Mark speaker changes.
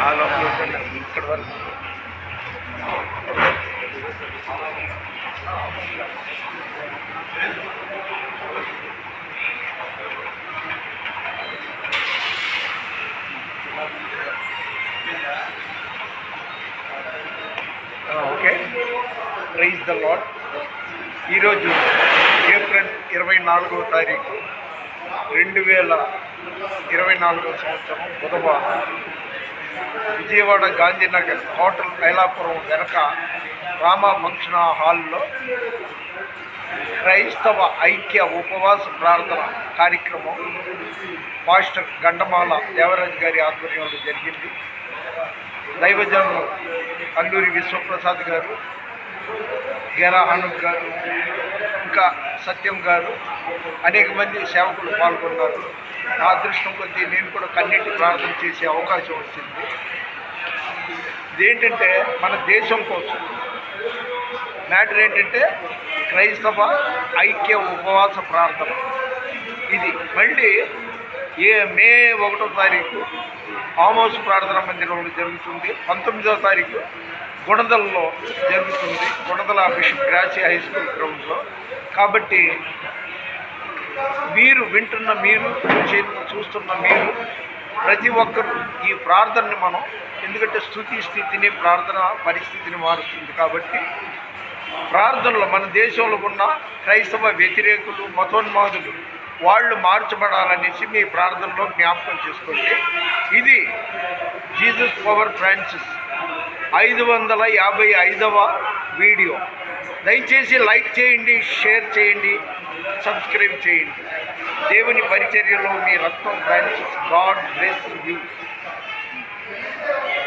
Speaker 1: ఆ లోపల ఇక్కడ వరకు ఓకే. Praise the lord. ఈరోజు ఏప్రిల్ 24వ తారీఖు 2024 సంవత్సరం బుధవారం విజయవాడ గాంధీనగర్ హోటల్ ఐలాపురం వెనక రామా ఫంక్షన్ హాల్లో క్రైస్తవ ఐక్య ఉపవాస ప్రార్థన కార్యక్రమం పాస్టర్ గండమాల దేవరాజు గారి ఆధ్వర్యంలో జరిగింది. దైవజనులు అల్లూరి విశ్వప్రసాద్ గారు, గేరా హనుక్ గారు, ఇంకా సత్యం గారు, అనేక మంది సేవకులు పాల్గొన్నారు. నా అదృష్టం కొద్దీ నేను కూడా కన్నీటి ప్రార్థన చేసే అవకాశం వచ్చింది. ఇదేంటంటే మన దేశం కోసం మ్యాటర్ ఏంటంటే క్రైస్తవ ఐక్య ఉపవాస ప్రార్థన. ఇది మళ్ళీ మే 1వ తారీఖు ఆమోస్ ప్రార్థనా మందిరంలో జరుగుతుంది. 19వ తారీఖు గుణదలలో జరుగుతుంది, గుణదల బిషప్ గ్రాసి హై స్కూల్ గ్రౌండ్లో. కాబట్టి మీరు వింటున్న మీరు, చూస్తున్న మీరు ప్రతి ఒక్కరూ ఈ ప్రార్థనని మనం, ఎందుకంటే స్తుతి స్థితిని, ప్రార్థన పరిస్థితిని మారుస్తుంది. కాబట్టి ప్రార్థనలో మన దేశంలో ఉన్న క్రైస్తవ వ్యతిరేకులు, మతోన్మాదులు వాళ్ళు మార్చబడాలనేసి మీ ప్రార్థనలో జ్ఞాపకం చేసుకోండి. ఇది జీసస్ పవర్ ఫ్రాన్సిస్ 555వ వీడియో. దయచేసి లైక్ చేయండి, షేర్ చేయండి, సబ్స్క్రైబ్ చేయండి. దేవుని పరిచర్యలో మీ రత్నం ఫ్రాన్సిస్. God bless you.